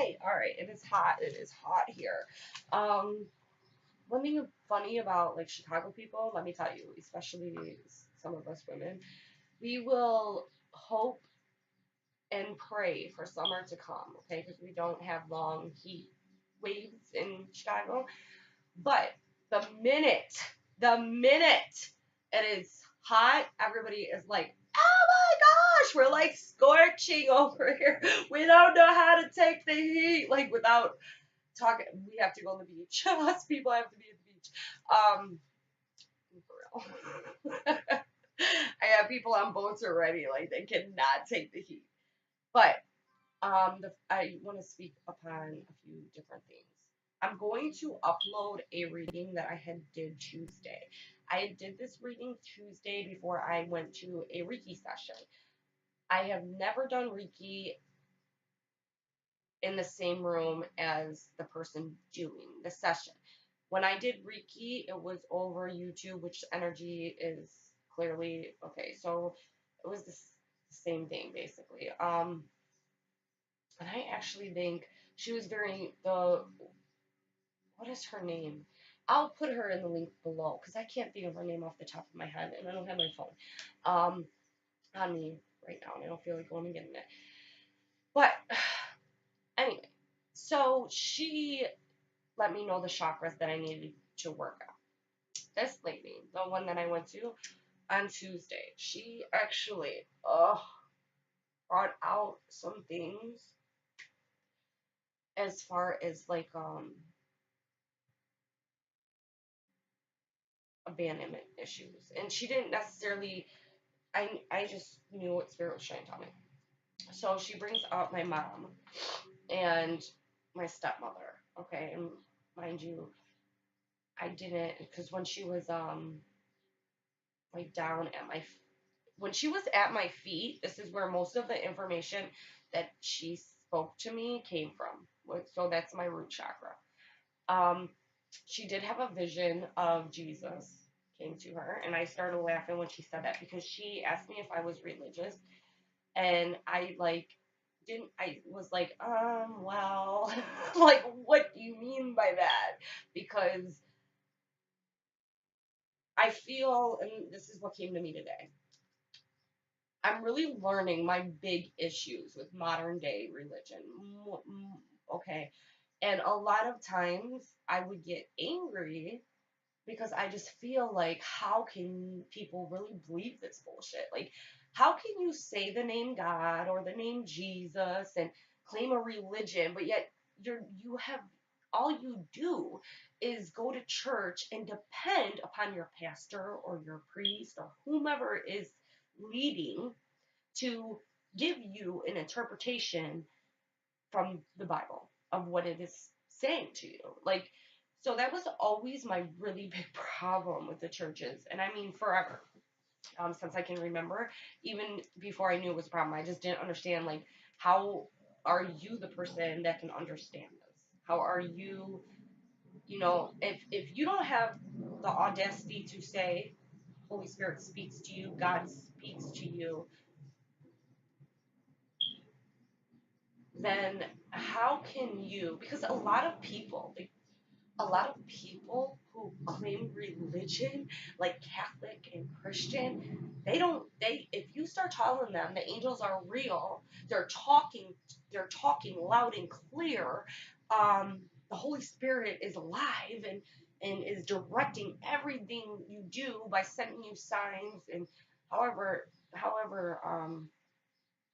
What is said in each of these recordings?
Yay! All right, it is hot. It is hot here. Um, One thing funny about like Chicago people, let me tell you, especially some of us women, we will hope and pray for summer to come, okay? Because we don't have long heat waves in Chicago. But the minute it is hot, everybody is like, oh my gosh, we're like scorching over here. We don't know how to take the heat. Like without talking, we have to go on the beach. Us people have to be at the beach. For real. I have people on boats already, like they cannot take the heat. But I want to speak upon a few different things. I'm going to upload a reading that I had did Tuesday. I did this reading Tuesday before I went to a Reiki session. I have never done Reiki in the same room as the person doing the session. When I did Reiki, it was over YouTube, which energy is clearly okay. So it was the same thing basically. And I actually think she was very the what is her name? I'll put her in the link below because I can't think of her name off the top of my head and I don't have my phone on me right now and I don't feel like going and getting it. But anyway, so she let me know the chakras that I needed to work on. This lady, the one that I went to on Tuesday, she actually brought out some things as far as like abandonment issues. And she didn't necessarily I just knew what spirit was trying to tell me. So she brings up my mom and my stepmother. Okay, and mind you, I didn't because when she was like down at my when she was at my feet, this is where most of the information that she spoke to me came from. So that's my root chakra. Um, she did have a vision of Jesus came to her, and I started laughing when she said that because she asked me if I was religious, and I like didn't I was like well like what do you mean by that? Because I feel, and this is what came to me today. I'm really learning my big issues with modern day religion. Okay. And a lot of times I would get angry because I just feel like, how can people really believe this bullshit? Like, how can you say the name God or the name Jesus and claim a religion, but yet you have all you do is go to church and depend upon your pastor or your priest or whomever is leading to give you an interpretation from the Bible of what it is saying to you. Like, so that was always my really big problem with the churches. And I mean, forever, since I can remember, even before I knew it was a problem, I just didn't understand, like, how are you the person that can understand this? How are you, if you don't have the audacity to say, Holy Spirit speaks to you, God speaks to you, then how can you, because a lot of people who claim religion, like Catholic and Christian, if you start telling them the angels are real, they're talking loud and clear, the Holy Spirit is alive and is directing everything you do by sending you signs and however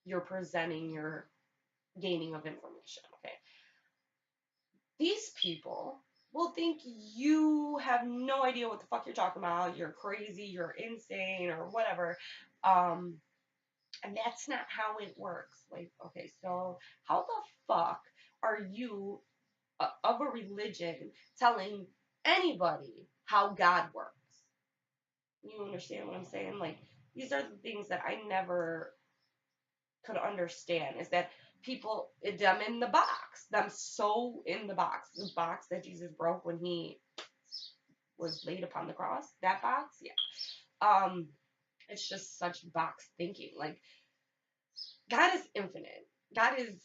you're presenting your gaining of information, okay? These people will think you have no idea what the fuck you're talking about. You're crazy, you're insane, or whatever. Um, and that's not how it works. Like, okay, so how the fuck are you of a religion telling anybody how God works? You understand what I'm saying? Like, these are the things that I never could understand is that people them in the box, them so in the box that Jesus broke when he was laid upon the cross, that box, yeah. It's just such box thinking. Like, God is infinite. God is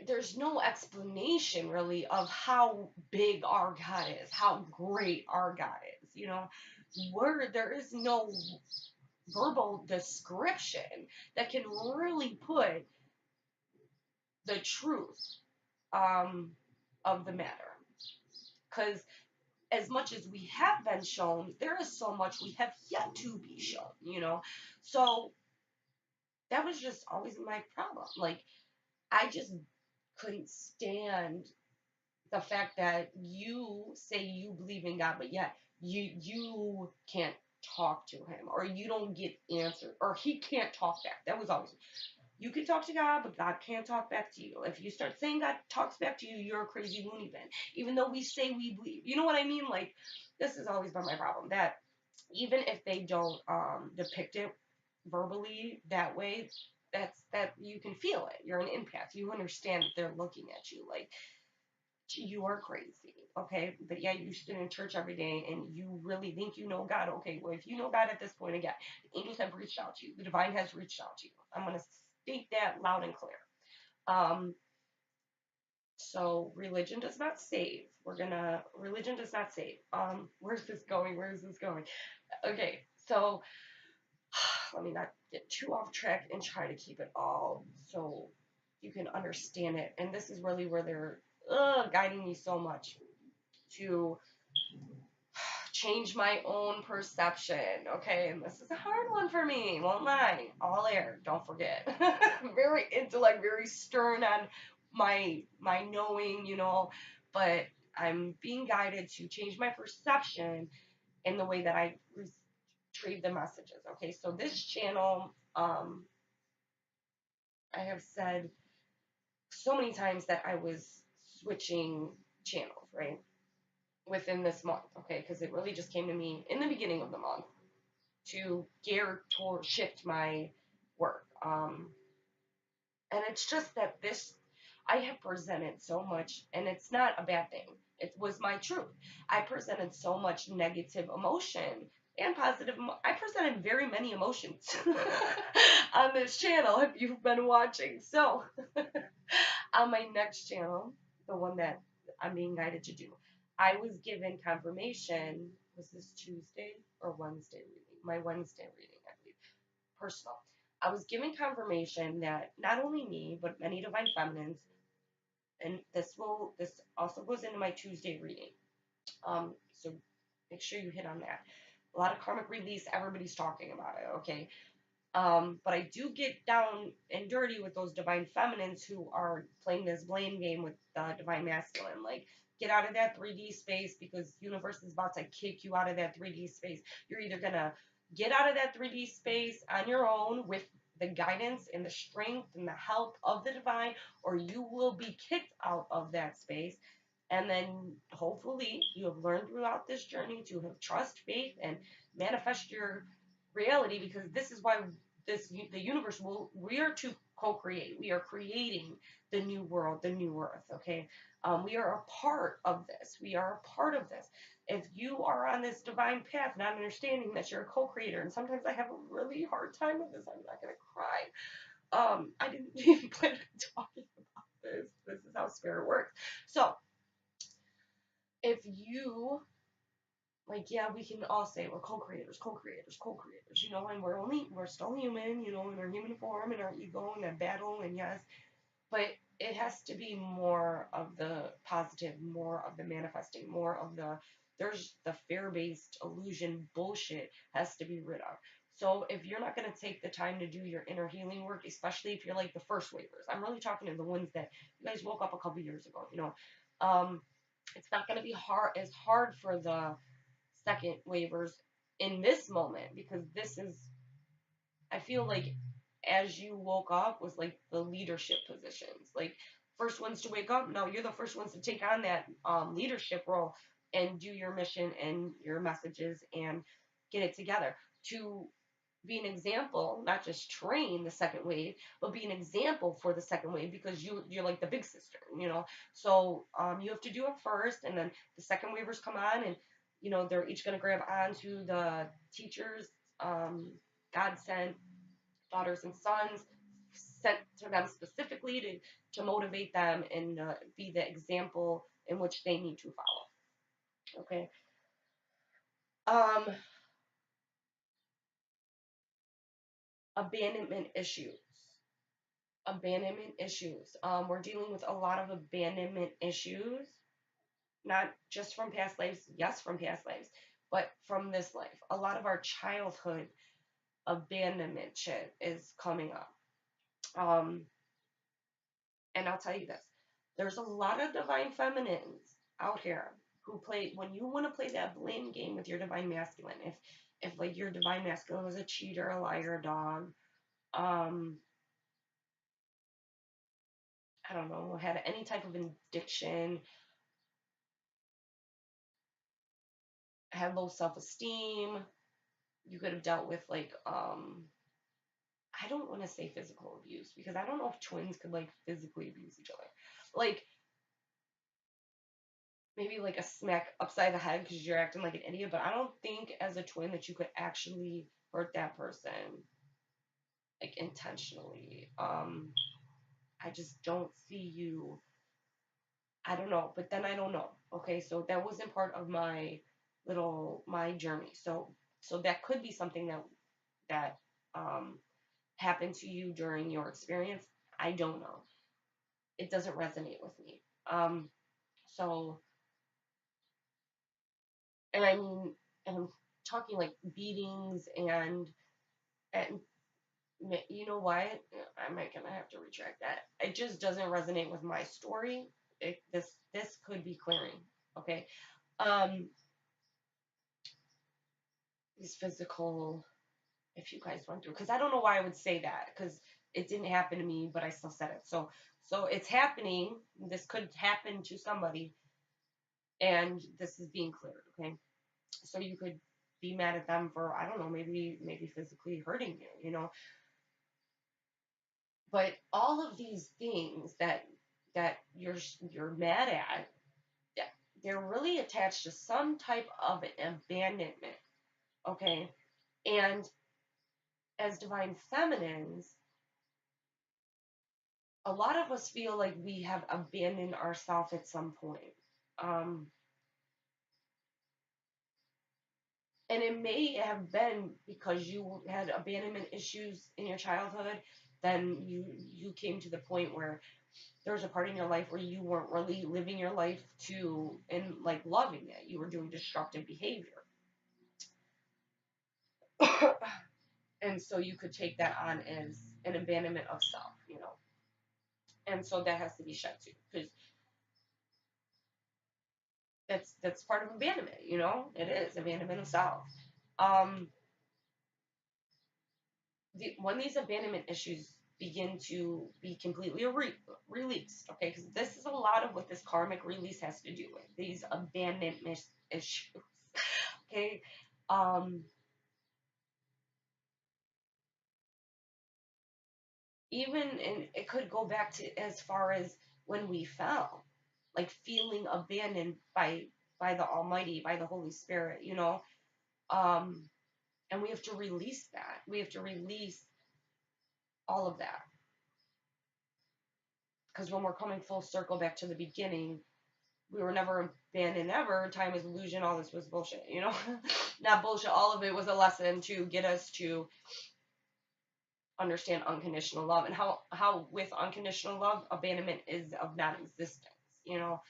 there's no explanation really of how big our God is, how great our God is. Where there is no verbal description that can really put the truth um, of the matter. Because as much as we have been shown, there is so much we have yet to be shown. So that was just always my problem. Like, I just couldn't stand the fact that you say you believe in God, but yet you can't talk to him, or you don't get answered, or he can't talk back. That was always, you can talk to God, but God can't talk back to you. If you start saying God talks back to you, you're a crazy loony bin. Even though we say we believe, you know what I mean? Like, this has always been my problem. That even if they don't depict it verbally that way, that you can feel it. You're an empath. You understand that they're looking at you like you are crazy, okay? But yeah, you sit in church every day and you really think you know God. Okay, well, if you know God at this point, again, the angels have reached out to you, the divine has reached out to you. I'm going to state that loud and clear. Um, so religion does not save. Religion does not save. Where's this going? Where is this going? Okay, so let me not get too off track and try to keep it all so you can understand it. And this is really where they're guiding me so much to change my own perception. Okay, and this is a hard one for me. Won't lie. All air. Don't forget. Very intellect, very stern on my knowing. But I'm being guided to change my perception in the way that I retrieve the messages. Okay, so this channel, I have said so many times that I was switching channels, right? Within this month, okay? Because it really just came to me in the beginning of the month to gear toward shift my work. And it's just that I have presented so much, and it's not a bad thing. It was my truth. I presented so much negative emotion and positive. I presented very many emotions on this channel if you've been watching. So on my next channel, the one that I'm being guided to do, I was given confirmation. Was this Tuesday or Wednesday reading? My Wednesday reading, I believe. Personal. I was given confirmation that not only me, but many divine feminines, and this also goes into my Tuesday reading. So make sure you hit on that. A lot of karmic release, everybody's talking about it, okay? But I do get down and dirty with those divine feminines who are playing this blame game with the divine masculine. Like, get out of that 3D space because universe is about to kick you out of that 3D space. You're either gonna get out of that 3D space on your own with the guidance and the strength and the help of the divine, or you will be kicked out of that space. And then hopefully you have learned throughout this journey to have trust, faith, and manifest your reality, because this is why the universe we are to co-create. We are creating the new world, the new earth. Okay, we are a part of this. We are a part of this. If you are on this divine path, not understanding that you're a co-creator, and sometimes I have a really hard time with this. I'm not gonna cry. I didn't even plan on talking about this. This is how spirit works. So if you like, yeah, we can all say we're co-creators, co-creators, co-creators, and we're still human, in our human form, in our ego, and that battle, and yes, but it has to be more of the positive, more of the manifesting, more of there's the fear-based illusion bullshit has to be rid of. So if you're not going to take the time to do your inner healing work, especially if you're like the first wavers, I'm really talking to the ones that you guys woke up a couple years ago, it's not going to be as hard for the second waivers in this moment, because this is, I feel like, as you woke up was like the leadership positions, like first ones to wake up. No, you're the first ones to take on that leadership role and do your mission and your messages and get it together to be an example, not just train the second wave, but be an example for the second wave, because you're like the big sister. So you have to do it first, and then the second waivers come on, and they're each going to grab onto the teachers, God sent daughters and sons, sent to them specifically to motivate them and be the example in which they need to follow. Okay. Um, Abandonment issues. Abandonment issues. We're dealing with a lot of abandonment issues, not just from past lives, yes, from past lives, but from this life. A lot of our childhood abandonment shit is coming up. Um, and I'll tell you this, there's a lot of divine feminines out here who play, when you want to play that blame game with your divine masculine, if like your divine masculine was a cheater, a liar, a dog, um, I don't know, had any type of addiction, had low self-esteem, you could have dealt with like I don't want to say physical abuse because I don't know if twins could like physically abuse each other. Like maybe like a smack upside the head because you're acting like an idiot, but I don't think as a twin that you could actually hurt that person like intentionally. I just don't see you. I don't know, but then I don't know. Okay, so that wasn't part of my journey. So that could be something that happened to you during your experience. I don't know. It doesn't resonate with me. So and I mean, and I'm talking like beatings and you know what? I might gonna have to retract that. It just doesn't resonate with my story. This could be clearing. Okay. Um, these physical, if you guys went through, because I don't know why I would say that, because it didn't happen to me, but I still said it. So it's happening. This could happen to somebody, and this is being cleared. Okay. So you could be mad at them for, I don't know, maybe physically hurting you, you know. But all of these things that you're mad at, they're really attached to some type of abandonment. Okay. And as divine feminines, a lot of us feel like we have abandoned ourselves at some point. Um, and it may have been because you had abandonment issues in your childhood, then you came to the point where there was a part in your life where you weren't really living your life to and like loving it. You were doing destructive behavior. And so you could take that on as an abandonment of self, you know. And so that has to be shed too, because that's part of abandonment, you know. It is abandonment of self. Um, when these abandonment issues begin to be completely released, okay, because this is a lot of what this karmic release has to do with these abandonment issues, okay. Um, even and it could go back to as far as when we fell, like feeling abandoned by the Almighty, by the Holy Spirit, you know. Um, and we have to release that. We have to release all of that because when we're coming full circle back to the beginning, we were never abandoned ever. Time is illusion. All this was bullshit, you know. Not bullshit. All of it was a lesson to get us to understand unconditional love and how with unconditional love, abandonment is of non-existence, you know.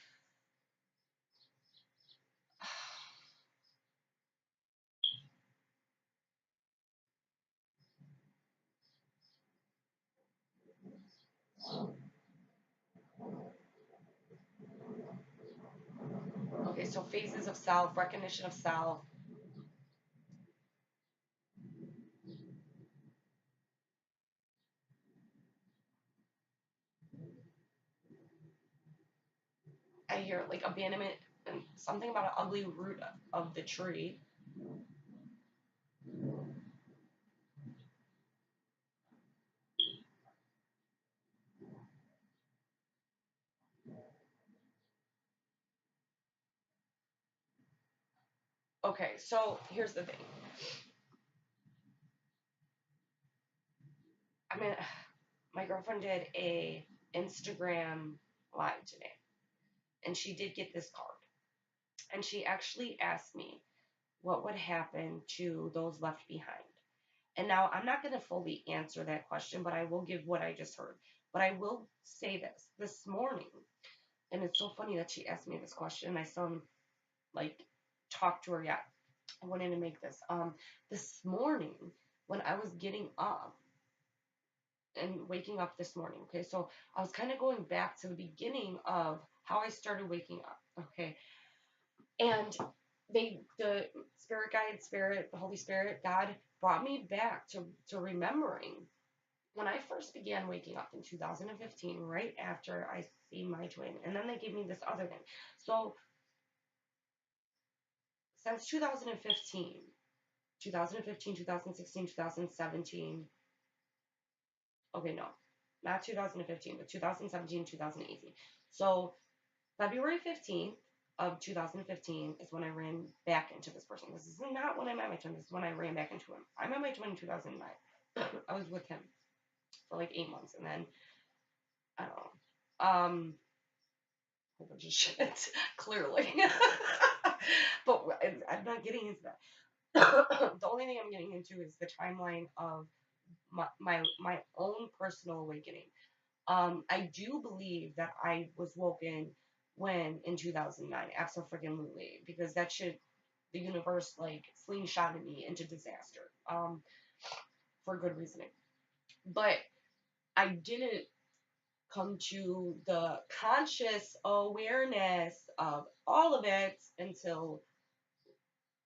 Okay, so phases of self, recognition of self. I hear like abandonment and something about an ugly root of the tree. Okay, so here's the thing. I mean, my girlfriend did a Instagram live today, and she did get this card. And she actually asked me what would happen to those left behind. And now I'm not going to fully answer that question, but I will give what I just heard. But I will say this morning, and it's so funny that she asked me this question, and I still haven't like talked to her yet. I wanted to make this. This morning when I was getting up and waking up this morning, okay, so I was kind of going back to the beginning of how I started waking up, okay, and the spirit guide, spirit, the Holy Spirit, God brought me back to remembering when I first began waking up in 2015, right after I see my twin, and then they gave me this other thing. So since 2015, 2015, 2016, 2017. Okay, no, not 2015, but 2017, 2018. So February 15th of 2015 is when I ran back into this person. This is not when I met my twin. This is when I ran back into him. I met my twin in 2009. I was with him for like 8 months, and then I don't know, a whole bunch of shit. Clearly, but I'm not getting into that. The only thing I'm getting into is the timeline of my own personal awakening. I do believe that I was woken when in 2009, absolutely, because that shit, the universe like slingshotted me into disaster, for good reasoning. But I didn't come to the conscious awareness of all of it until,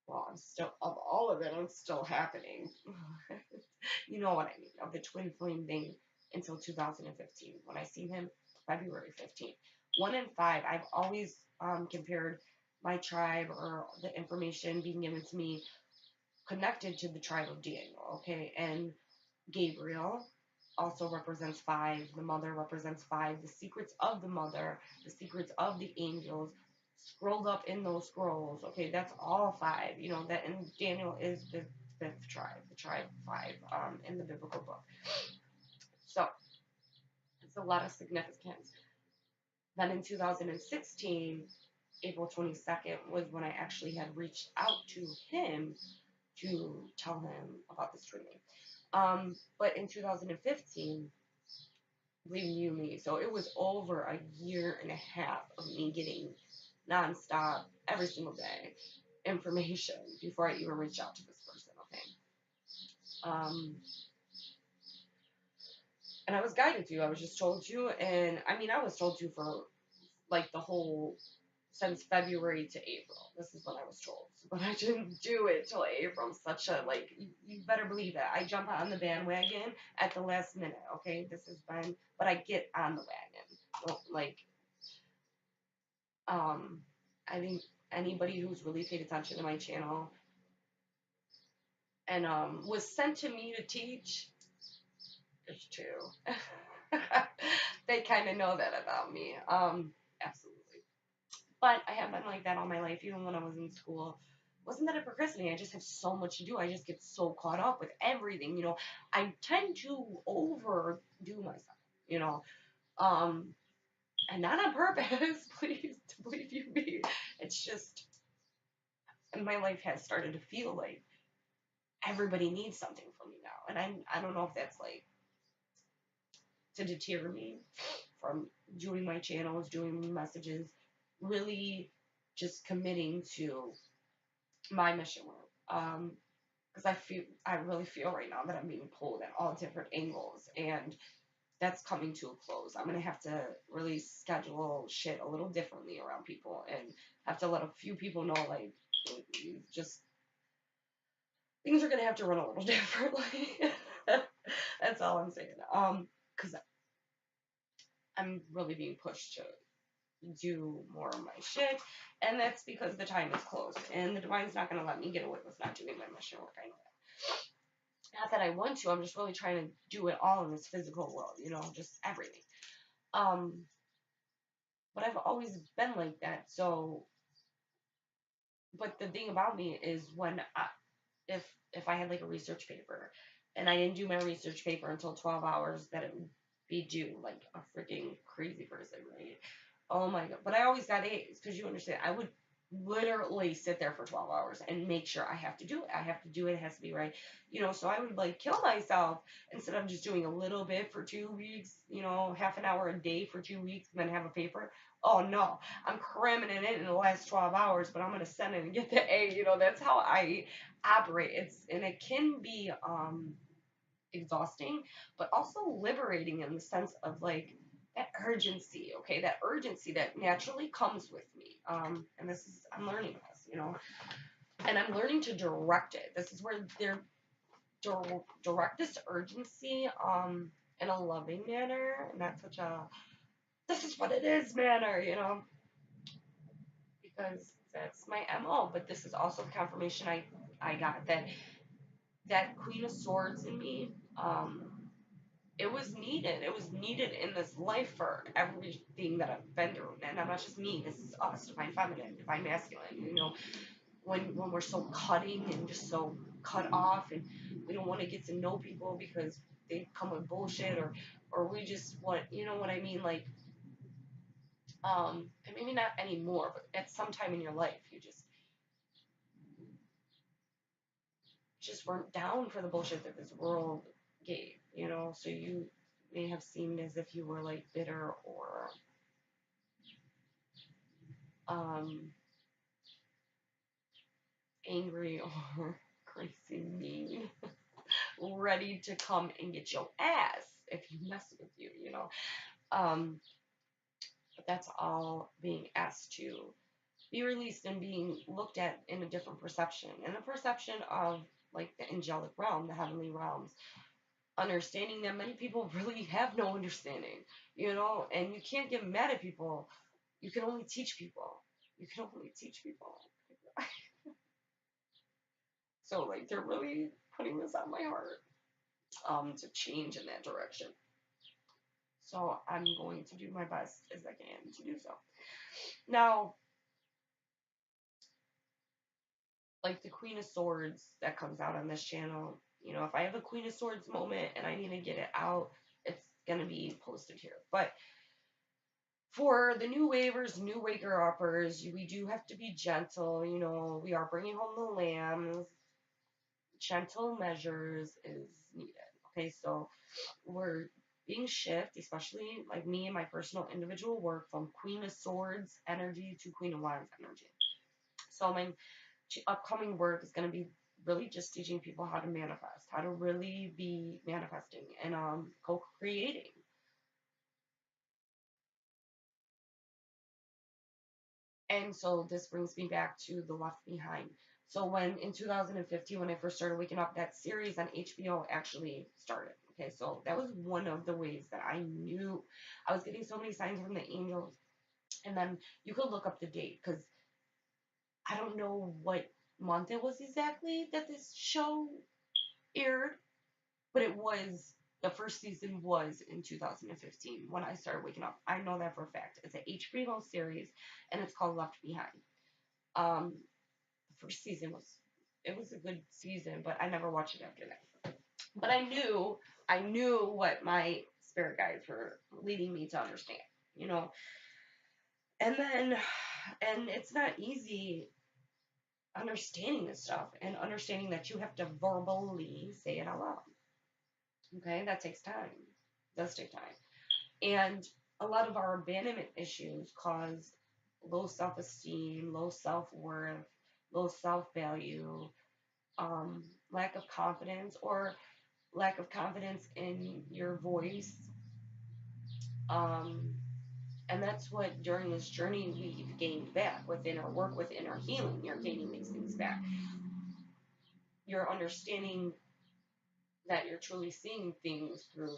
well, I'm still, of all of it, I'm still happening. You know what I mean, of the twin flame thing until 2015 when I seen him February 15th. 1 in 5, I've always compared my tribe or the information being given to me connected to the tribe of Daniel, okay? And Gabriel also represents 5, the mother represents 5, the secrets of the mother, the secrets of the angels scrolled up in those scrolls, okay? That's all 5, you know, that, and Daniel is the 5th tribe, the tribe 5, in the biblical book. So it's a lot of significance. Then in 2016, April 22nd was when I actually had reached out to him to tell him about this training. But in 2015, believe you me, so it was over a year and a half of me getting nonstop, every single day, information before I even reached out to this person, okay? And I was guided to, I was just told to, and I mean, I was told to for like the whole, since February to April. This is what I was told. But I didn't do it till April. Such a, like, you better believe it. I jump on the bandwagon at the last minute, okay? This has been, but I get on the wagon. Well, like, I think anybody who's really paid attention to my channel and was sent to me to teach, there's two. They kind of know that about me. Absolutely. But I have been like that all my life, even when I was in school. Wasn't that a procrastinating? I just have so much to do. I just get so caught up with everything, you know. I tend to overdo myself, you know. Um, and not on purpose, please, believe you me. It's just, my life has started to feel like everybody needs something from me now. And I don't know if that's like to deter me from doing my channels, doing messages, really just committing to my mission work. Because I really feel right now that I'm being pulled at all different angles, and that's coming to a close. I'm gonna have to really schedule shit a little differently around people, and have to let a few people know, like, just things are gonna have to run a little differently. That's all I'm saying. Because I'm really being pushed to do more of my shit, and that's because the time is close, and the divine's not gonna let me get away with not doing my mission work. I know that. Not that I want to. I'm just really trying to do it all in this physical world, you know, just everything. Um, but I've always been like that. So, but the thing about me is if I had like a research paper, and I didn't do my research paper until 12 hours that it would be due like a freaking crazy person, right? Oh my God. But I always got A's because you understand. I would literally sit there for 12 hours and make sure I have to do it. I have to do it. It has to be right. So I would like kill myself instead of just doing a little bit for 2 weeks, half an hour a day for 2 weeks and then have a paper. Oh no, I'm cramming it in the last 12 hours, but I'm going to send it and get the A. That's how I operate. And it can be, exhausting, but also liberating in the sense of like that urgency, okay, that urgency that naturally comes with me. And I'm learning this, and I'm learning to direct it. This is where they're direct this urgency, in a loving manner, and not such a this is what it is manner, because that's my MO. But this is also the confirmation I got that Queen of Swords in me. It was needed. It was needed in this life for everything that I've been through. And not just me, this is us, divine feminine, divine masculine. When we're so cutting and just so cut off and we don't want to get to know people because they come with bullshit or we just want, you know what I mean? Like, and maybe not anymore, but at some time in your life, you just weren't down for the bullshit that this world gave, so you may have seemed as if you were like bitter or um, angry or crazy mean, ready to come and get your ass if you mess with you. But that's all being asked to be released and being looked at in a different perception, in a perception of like the angelic realm, the heavenly realms, understanding that many people really have no understanding, and you can't get mad at people. You can only teach people. You can only teach people. So like they're really putting this on my heart, to change in that direction. So I'm going to do my best as I can to do so. Now, like the Queen of Swords that comes out on this channel, if I have a Queen of Swords moment and I need to get it out, it's gonna be posted here. But for the new wavers, new waker uppers, we do have to be gentle. We are bringing home the lambs. Gentle measures is needed. Okay, so we're being shifted, especially like me and my personal individual work, from Queen of Swords energy to Queen of Wands energy. So my upcoming work is going to be really just teaching people how to manifest, how to really be manifesting and co-creating. And so this brings me back to the Left Behind. So when in 2015, when I first started waking up, that series on HBO actually started. Okay, so that was one of the ways that I knew I was getting so many signs from the angels. And then you could look up the date because I don't know what month it was exactly that this show aired, but the first season was in 2015 when I started waking up. I know that for a fact. It's an HBO series and it's called Left Behind. Um, the first season was a good season, but I never watched it after that. But I knew what my spirit guides were leading me to understand, you know. And it's not easy understanding this stuff and understanding that you have to verbally say it out loud. Okay, that takes time. It does take time. And a lot of our abandonment issues cause low self-esteem, low self-worth, low self-value, lack of confidence, or lack of confidence in your voice. Um, and that's what during this journey we've gained back within our work, within our healing. You're gaining these things back. You're understanding that you're truly seeing things through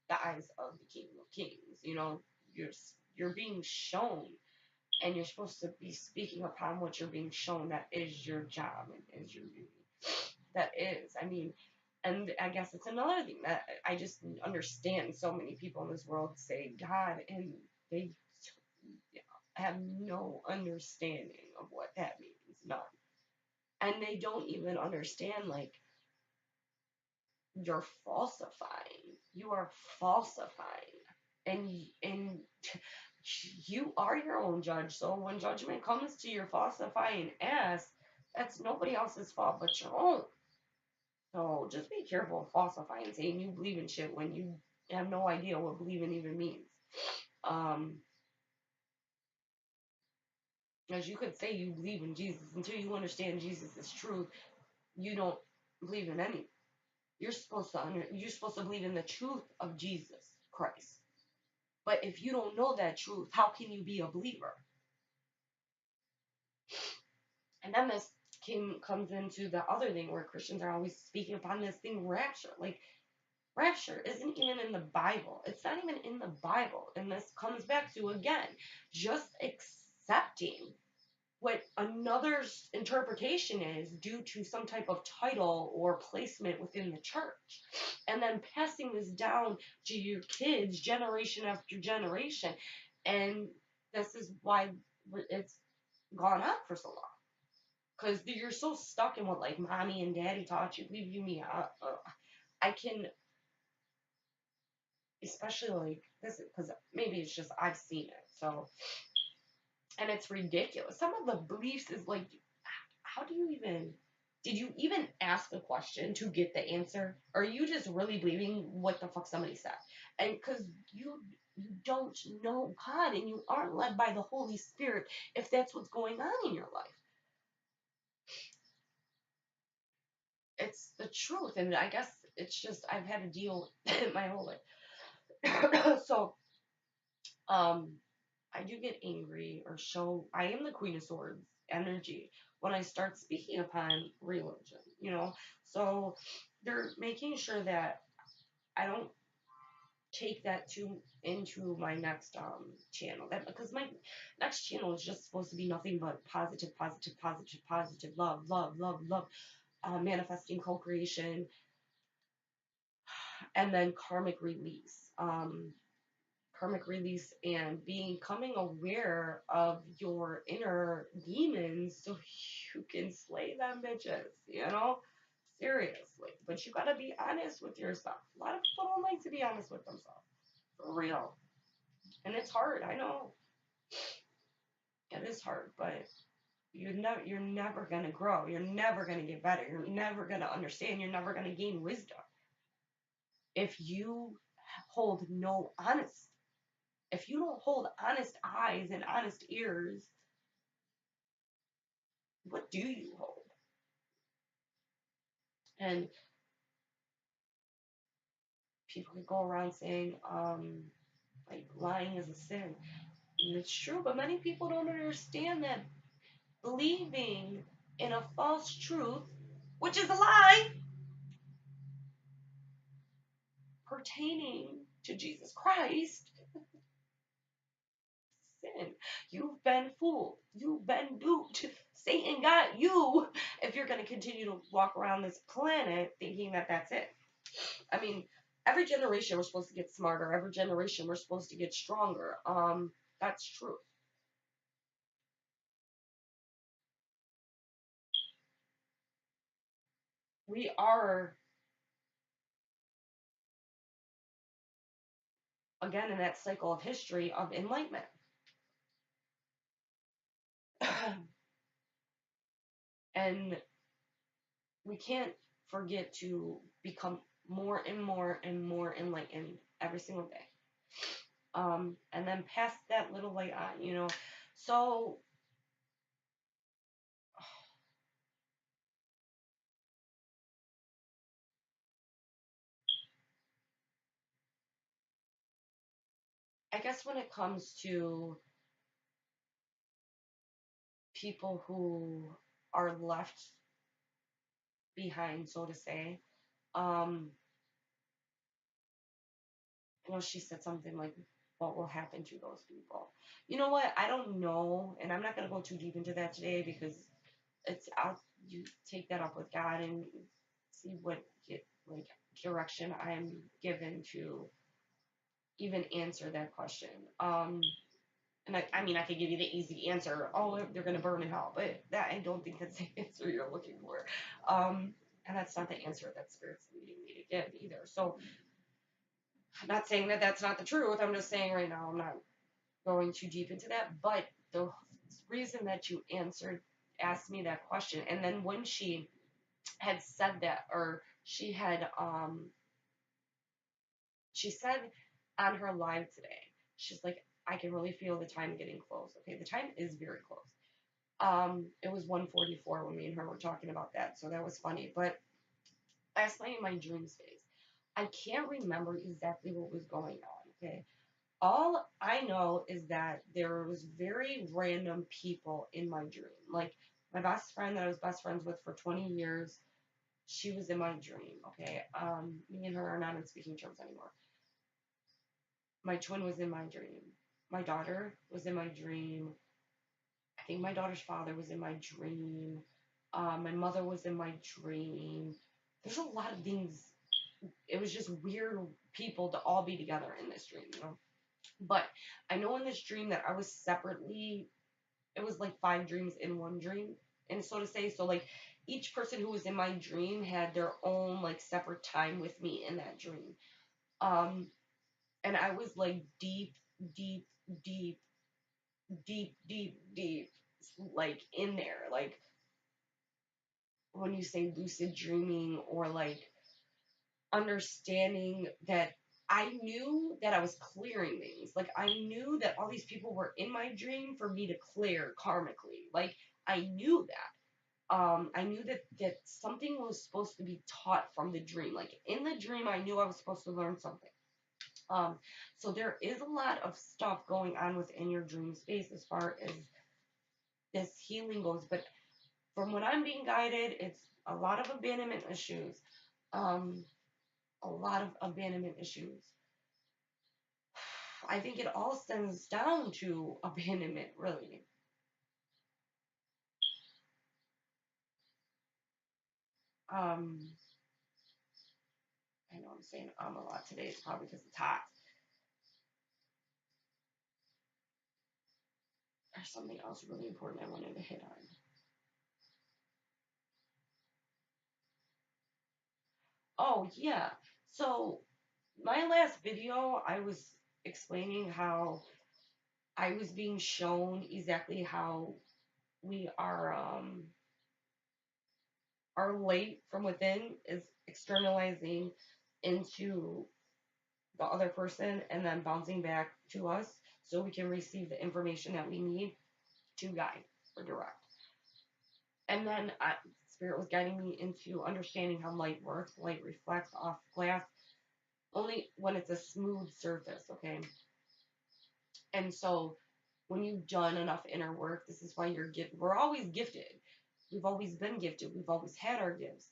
the eyes of the King of Kings. You're you're being shown, and you're supposed to be speaking upon what you're being shown. That is your job and is your duty. That is, I mean, and I guess it's another thing that I just understand. So many people in this world say God, and they have no understanding of what that means. None, and they don't even understand like you're falsifying. You are falsifying. And you are your own judge. So when judgment comes to your falsifying ass, that's nobody else's fault but your own. So just be careful of falsifying, saying you believe in shit when you have no idea what believing even means. Um, as you could say you believe in Jesus until you understand Jesus is truth, you don't believe in any. You're supposed to believe in the truth of Jesus Christ. But if you don't know that truth, how can you be a believer? And then this comes into the other thing where Christians are always speaking upon this thing, rapture. Like, rapture isn't even in the Bible. It's not even in the Bible. And this comes back to, again, just accepting what another's interpretation is due to some type of title or placement within the church. And then passing this down to your kids generation after generation. And this is why it's gone on for so long. Because you're so stuck in what, like, mommy and daddy taught you. Believe you me, I can, especially like this, because maybe it's just I've seen it. So, and it's ridiculous. Some of the beliefs is like, how do you even, did you even ask a question to get the answer? Or are you just really believing what the fuck somebody said? And because you don't know God and you aren't led by the Holy Spirit if that's what's going on in your life. It's the truth, and I guess it's just I've had to deal with it my whole life. So, um, I do get angry or show I am the Queen of Swords energy when I start speaking upon religion, you know. So they're making sure that I don't take that into my next channel. That because my next channel is just supposed to be nothing but positive, positive, positive, positive, love, love, love, love, manifesting co-creation, and then karmic release and becoming aware of your inner demons so you can slay them bitches, you know? Seriously. But you gotta be honest with yourself. A lot of people don't like to be honest with themselves. For real. And it's hard, I know. It is hard, but you're never gonna grow. You're never gonna get better. You're never gonna understand. You're never gonna gain wisdom if you hold no honesty. If you don't hold honest eyes and honest ears, what do you hold? And people can go around saying, like, lying is a sin. And it's true, but many people don't understand that believing in a false truth, which is a lie, pertaining to Jesus Christ, sin. You've been fooled. You've been duped. Satan got you if you're going to continue to walk around this planet thinking that that's it. I mean, every generation we're supposed to get smarter. Every generation we're supposed to get stronger. That's true. We are, again, in that cycle of history of enlightenment. And we can't forget to become more and more and more enlightened every single day. And then pass that little light on, you know. So I guess when it comes to people who are left behind, so to say, um, you know, she said something like, what will happen to those people? You know what? I don't know, and I'm not gonna go too deep into that today because you take that up with God and see what like direction I'm given to even answer that question. And I mean, I could give you the easy answer. Oh, they're gonna burn in hell, but that I don't think that's the answer you're looking for. And that's not the answer that Spirit's leading me to give either. So I'm not saying that that's not the truth. I'm just saying right now I'm not going too deep into that. But the reason that you asked me that question, and then when she had said that, or she said on her live today, she's like, I can really feel the time getting close. Okay, the time is very close. It was 1:44 when me and her were talking about that, so that was funny. But last night in my dream space, I can't remember exactly what was going on. Okay, all I know is that there was very random people in my dream. Like my best friend that I was best friends with for 20 years, she was in my dream. Okay, me and her are not in speaking terms anymore. My twin was in my dream. My daughter was in my dream. I think my daughter's father was in my dream. My mother was in my dream. There's a lot of things. It was just weird people to all be together in this dream, you know. But I know in this dream that I was separately. It was like 5 dreams in one dream, and so to say. So like each person who was in my dream had their own like separate time with me in that dream. Um, and I was like deep, deep, deep, deep, deep, deep, like in there. Like when you say lucid dreaming or like understanding that I knew that I was clearing things. Like I knew that all these people were in my dream for me to clear karmically. Like I knew that. I knew that something was supposed to be taught from the dream. Like in the dream, I knew I was supposed to learn something. Um, so there is a lot of stuff going on within your dream space as far as this healing goes. But from what I'm being guided, it's a lot of abandonment issues. Um, a lot of abandonment issues. I think it all stems down to abandonment, really. Um, I know I'm saying a lot today. It's probably because it's hot. There's something else really important I wanted to hit on. Oh, yeah. So, my last video, I was explaining how I was being shown exactly how we are light from within is externalizing into the other person and then bouncing back to us so we can receive the information that we need to guide or direct. And then Spirit was guiding me into understanding how light works. Light reflects off glass only when it's a smooth surface, okay? And so when you've done enough inner work, this is why we're always gifted. We've always been gifted. We've always had our gifts.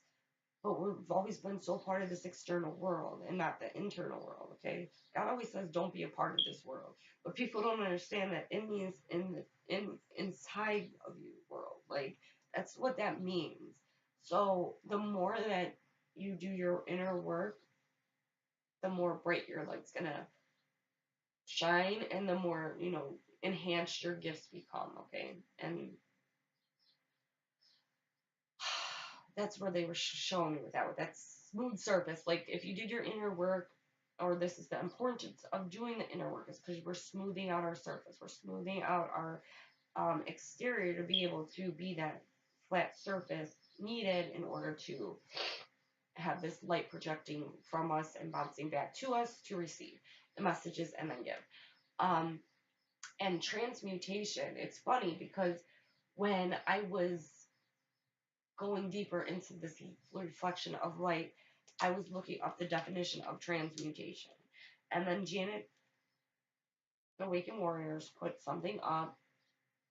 But we've always been so part of this external world and not the internal world, okay? God always says don't be a part of this world. But people don't understand that it means inside of you world. Like that's what that means. So the more that you do your inner work, the more bright your light's gonna shine and the more, enhanced your gifts become, okay? And that's where they were showing me with that smooth surface. Like if you did your inner work, or this is the importance of doing the inner work, is because we're smoothing out our surface. We're smoothing out our exterior to be able to be that flat surface needed in order to have this light projecting from us and bouncing back to us to receive the messages and then give. Um, and transmutation, it's funny because when I was going deeper into this reflection of light, I was looking up the definition of transmutation. And then Janet, the Awakened Warriors, put something up,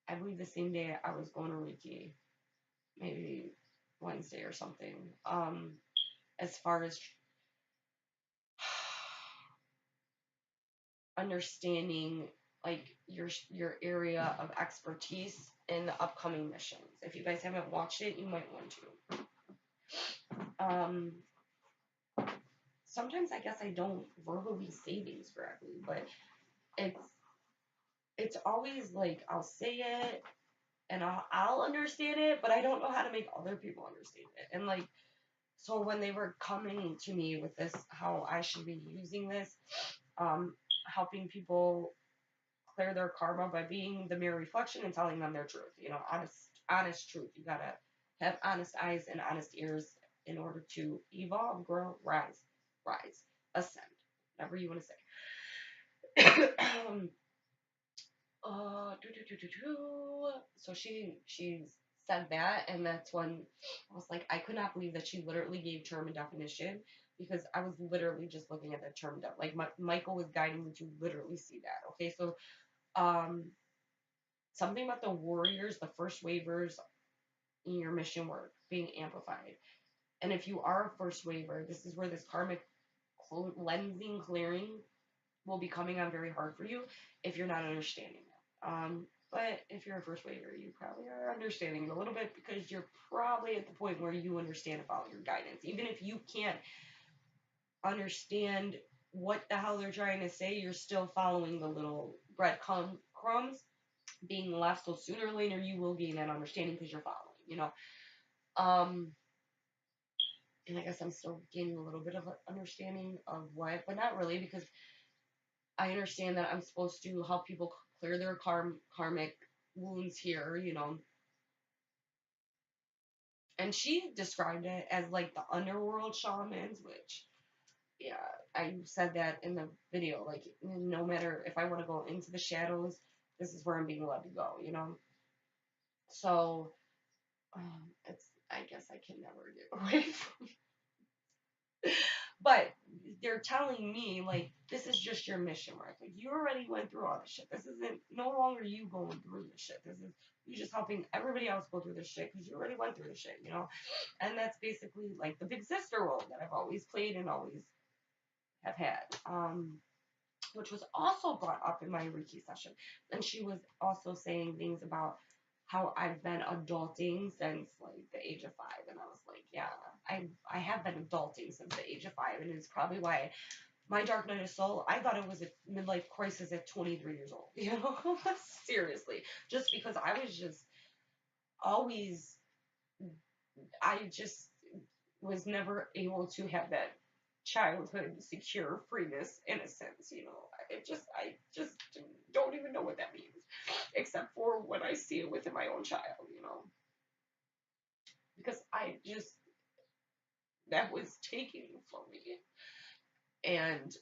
I believe the same day I was going to Reiki, maybe Wednesday or something, as far as understanding like your area of expertise in the upcoming missions. If you guys haven't watched it, you might want to. Sometimes I guess I don't verbally say things correctly, but it's it's always like I'll say it and I'll understand it, but I don't know how to make other people understand it. And like So when they were coming to me with this, how I should be using this, helping people clear their karma by being the mirror reflection and telling them their truth. You know, honest truth. You gotta have honest eyes and honest ears in order to evolve, grow, rise, ascend, whatever you want to say. So she said that, and that's when I was like, I could not believe that she literally gave term and definition, because I was literally just looking at the term like Michael was guiding me to literally see that. Okay, so um something about the warriors, the first wavers in your mission work being amplified. And if you are a first waver, this is where this karmic lensing clearing will be coming on very hard for you if you're not understanding it. But if you're a first waver, you probably are understanding it a little bit, because you're probably at the point where you understand about your guidance. Even if you can't understand what the hell they're trying to say, you're still following the little breadcrumbs being left. So sooner or later, you will gain that understanding because you're following, you know. Um, and I guess I'm still gaining a little bit of an understanding of what, but not really, because I understand that I'm supposed to help people clear their karmic wounds here, you know. And she described it as like the underworld shamans, which, yeah, I said that in the video. Like, no matter if I want to go into the shadows, this is where I'm being led to go, you know. So, it's, I guess I can never get away from. But they're telling me, like, this is just your mission, right? Like, you already went through all this shit. This isn't no longer you going through this shit. This is you just helping everybody else go through this shit because you already went through this shit, you know? And that's basically like the big sister role that I've always played and always have had. Which was also brought up in my Reiki session. And she was also saying things about how I've been adulting since like the age of 5, and I was like, yeah, I have been adulting since the age of 5, and it's probably why my dark night of soul, I thought it was a midlife crisis at 23 years old, you know. Seriously, just because I was just always, I just was never able to have that childhood secure freeness, innocence, you know. I just don't even know what that means, except for when I see it within my own child, you know, because I just, that was taken from me. And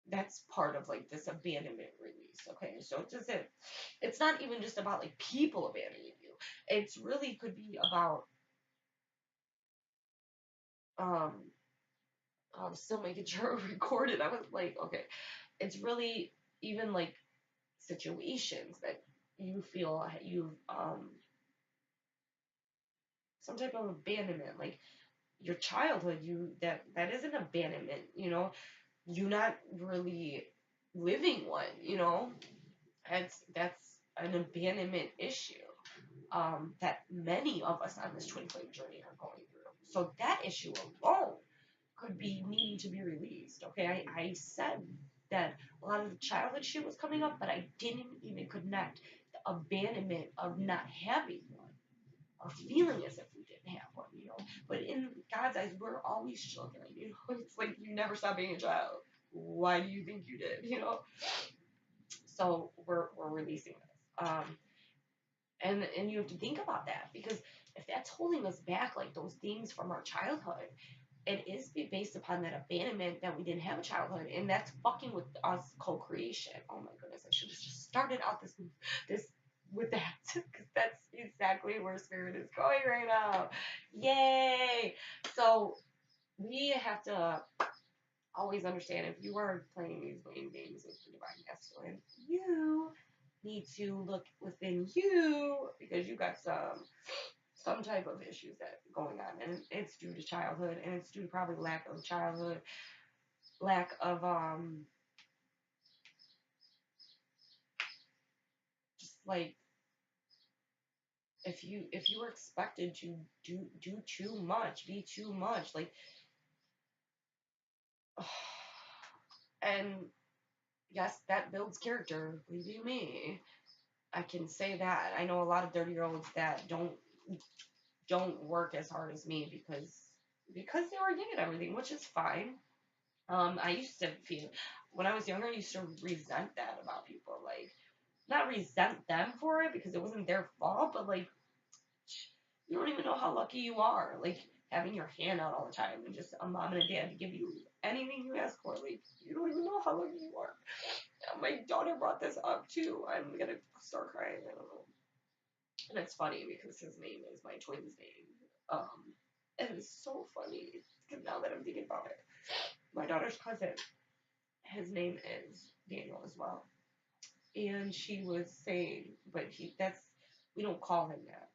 that's part of like this abandonment release. Okay, so it doesn't, it's not even just about like people abandoning you, it's really could be about um I was still making sure it recorded. I was like, okay, it's really even like situations that you feel you've some type of abandonment, like your childhood, you that is an abandonment, you know. You're not really living one, you know. That's an abandonment issue that many of us on this twin flame journey are going through. So that issue alone could be needing to be released. Okay, I said that a lot of the childhood shit was coming up, but I didn't even connect the abandonment of not having one or feeling as if we didn't have one, you know. But in God's eyes, we're always children, you know. It's like you never stop being a child. Why do you think you did, you know? So we're releasing this. And you have to think about that, because if that's holding us back, like those things from our childhood, it is based upon that abandonment that we didn't have a childhood, and that's fucking with us co-creation. Oh my goodness, I should have just started out this with that, because that's exactly where spirit is going right now. Yay! So we have to always understand, if you are playing these blame games with the divine masculine, you need to look within you, because you got some type of issues that going on, and it's due to childhood, and it's due to probably lack of childhood, lack of just like, if you were expected to do too much, be too much, like, and yes, that builds character, believe you me. I can say that. I know a lot of 30-year-olds that don't don't work as hard as me because they were given everything, which is fine. I used to feel when I was younger, I used to resent that about people. Like, not resent them for it because it wasn't their fault, but like, you don't even know how lucky you are. Like, having your hand out all the time and just a mom and a dad to give you anything you ask for. Like, you don't even know how lucky you are. My daughter brought this up too. I'm gonna start crying. I don't know. And it's funny because his name is my twin's name. And it's so funny because now that I'm thinking about it, my daughter's cousin, his name is Daniel as well. And she was saying, but we don't call him that.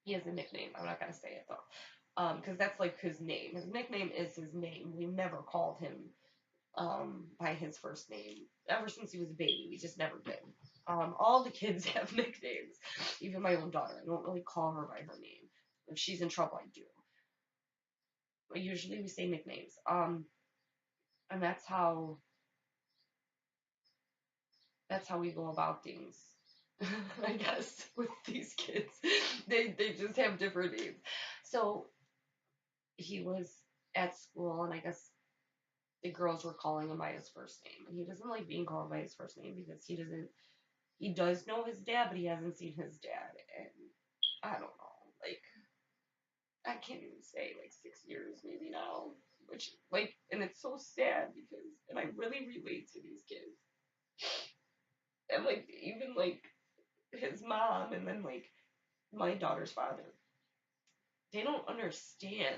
He has a nickname. I'm not gonna say it though, because that's like his name. His nickname is his name. We never called him by his first name ever since he was a baby. We just never did. All the kids have nicknames, even my own daughter. I don't really call her by her name. If she's in trouble, I do. But usually we say nicknames. And that's how we go about things. I guess with these kids, they just have different names. So he was at school, and I guess the girls were calling him by his first name, and he doesn't like being called by his first name because he does know his dad, but he hasn't seen his dad, and I don't know, like I can't even say like 6 years maybe now, which like, and it's so sad because, and I really relate to these kids, and like even like his mom, and then like my daughter's father, they don't understand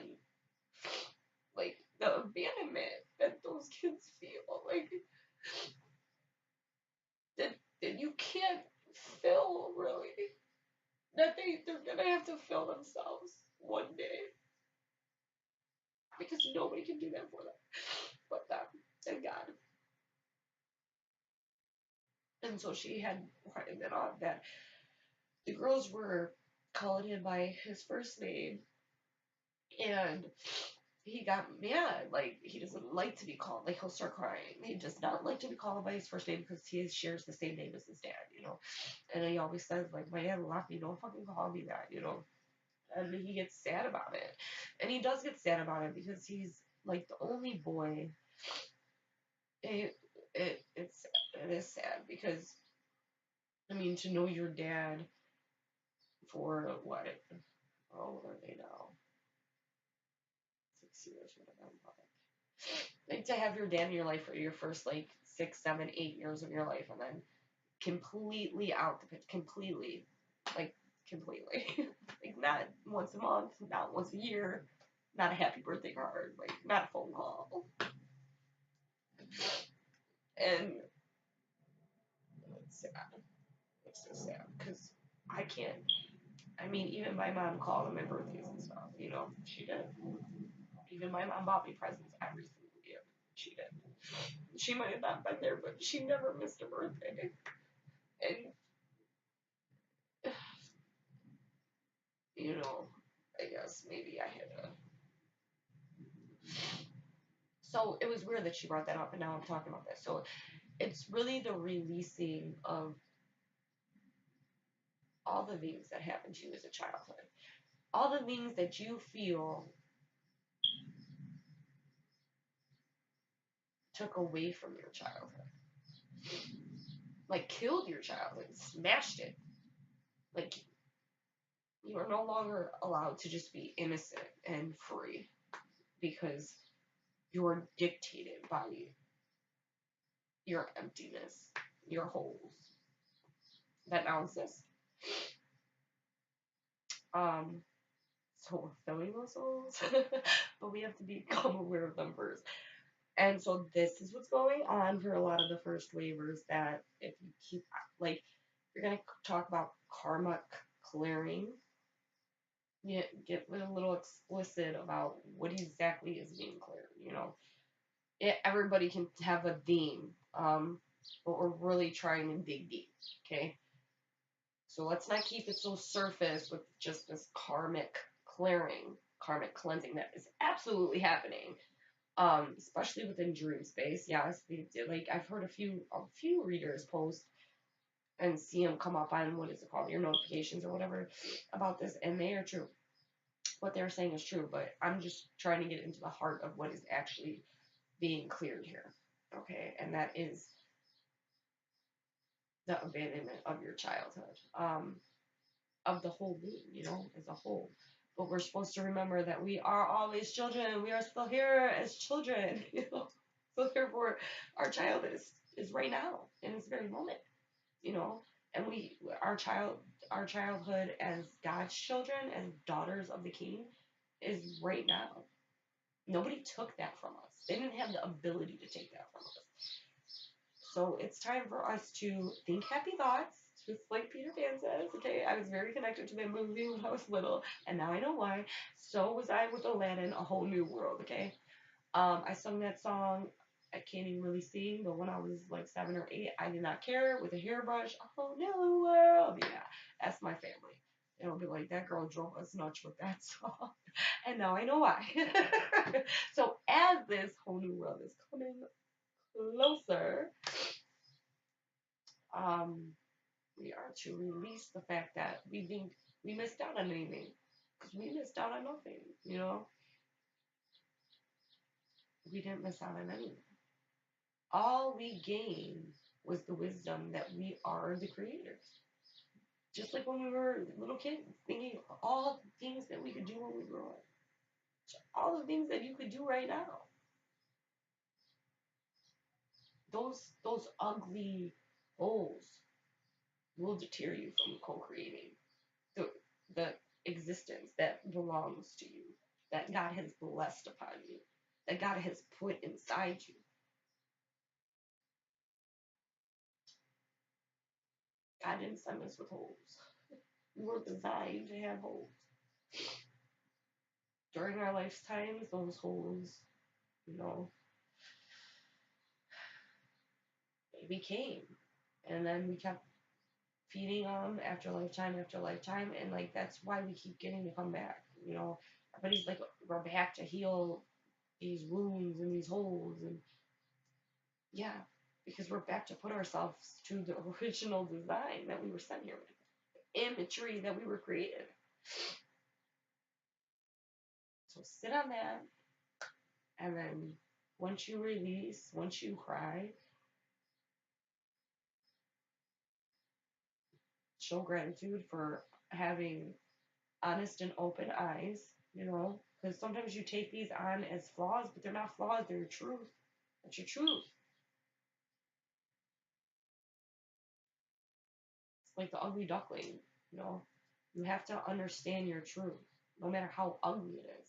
like the abandonment that those kids feel, like that you can't fill really, that they're gonna have to fill themselves one day because nobody can do that for them but them and God. And so she had written it on that the girls were calling him by his first name, and he got mad. Like, he doesn't like to be called. Like, he'll start crying. He does not like to be called by his first name because he shares the same name as his dad, you know. And he always says, like, my dad left me. Don't fucking call me that, you know. And he gets sad about it. And he does get sad about it because he's, like, the only boy. It is sad because, I mean, to know your dad for what? How old are they now? 6 years, whatever. Like, to have your dad in your life for your first like 6, 7, 8 years of your life, and then completely out the pitch, completely, like completely, like not once a month, not once a year, not a happy birthday card, like not a phone call, and it's sad. It's so sad because I can't. I mean, even my mom called on my birthdays and stuff. You know, she did. Even my mom bought me presents every single year. She did. She might have not been there, but she never missed a birthday. And you know, I guess maybe I had to. So it was weird that she brought that up, and now I'm talking about this. So it's really the releasing of all the things that happened to you as a childhood, all the things that you feel took away from your childhood, like killed your childhood, smashed it. Like, you are no longer allowed to just be innocent and free because you're dictated by your emptiness, your holes that now exist. Um, so we're filling those holes, but we have to become aware of them first. And so this is what's going on for a lot of the first waivers, that if you keep, like, you're going to talk about karmic clearing, get a little explicit about what exactly is being cleared, you know. Everybody can have a theme, but we're really trying to dig deep, okay? So let's not keep it so surface with just this karmic clearing, karmic cleansing that is absolutely happening. Especially within dream space. Yes, like I've heard a few readers post and see them come up on, what is it called, your notifications or whatever, about this, and they are true. what they're saying is true, but I'm just trying to get into the heart of what is actually being cleared here. Okay, and that is the abandonment of your childhood, of the whole being, as a whole. But we're supposed to remember that we are always children. We are still here as children, So therefore, our childhood is right now in this very moment, you know. And our childhood as God's children, as daughters of the King, is right now. Nobody took that from us. They didn't have the ability to take that from us. So it's time for us to think happy thoughts, just like Peter Pan says. Okay, I was very connected to that movie when I was little, and now I know why. So was I with Aladdin, A Whole New World. Okay, I sung that song. I can't even really sing, but when I was like 7 or 8, I did not care. With a hairbrush, A Whole New World. Yeah, that's my family. It'll be like that girl drove us nuts with that song, and now I know why. So as this whole new world is coming closer, um, we are to release the fact that we think we missed out on anything, because we missed out on nothing. We didn't miss out on anything. All we gained was the wisdom that we are the creators. Just like when we were little kids, thinking all the things that we could do when we grew up, all the things that you could do right now. Those ugly holes will deter you from co-creating the the existence that belongs to you, that God has blessed upon you, that God has put inside you. God didn't send us with holes. We were designed to have holes. During our lifetimes, those holes, you know, they became. And then we kept feeding them after lifetime. And like, that's why we keep getting to come back. Everybody's like, we're back to heal these wounds and these holes. And yeah, because we're back to put ourselves to the original design that we were sent here with, the imagery that we were created. So sit on that, and then once you release, once you cry, show gratitude for having honest and open eyes, because sometimes you take these on as flaws, but they're not flaws, they're your truth. That's your truth. It's like the ugly duckling, you know. You have to understand your truth, no matter how ugly it is.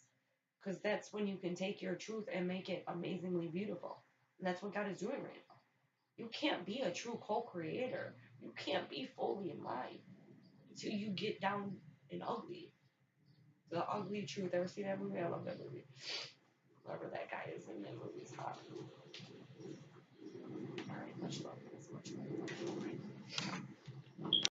Because that's when you can take your truth and make it amazingly beautiful. And that's what God is doing right now. You can't be a true co-creator. You can't be fully in line until you get down and ugly. The ugly truth. Ever see that movie? I love that movie. Whoever that guy is in that movie is hot.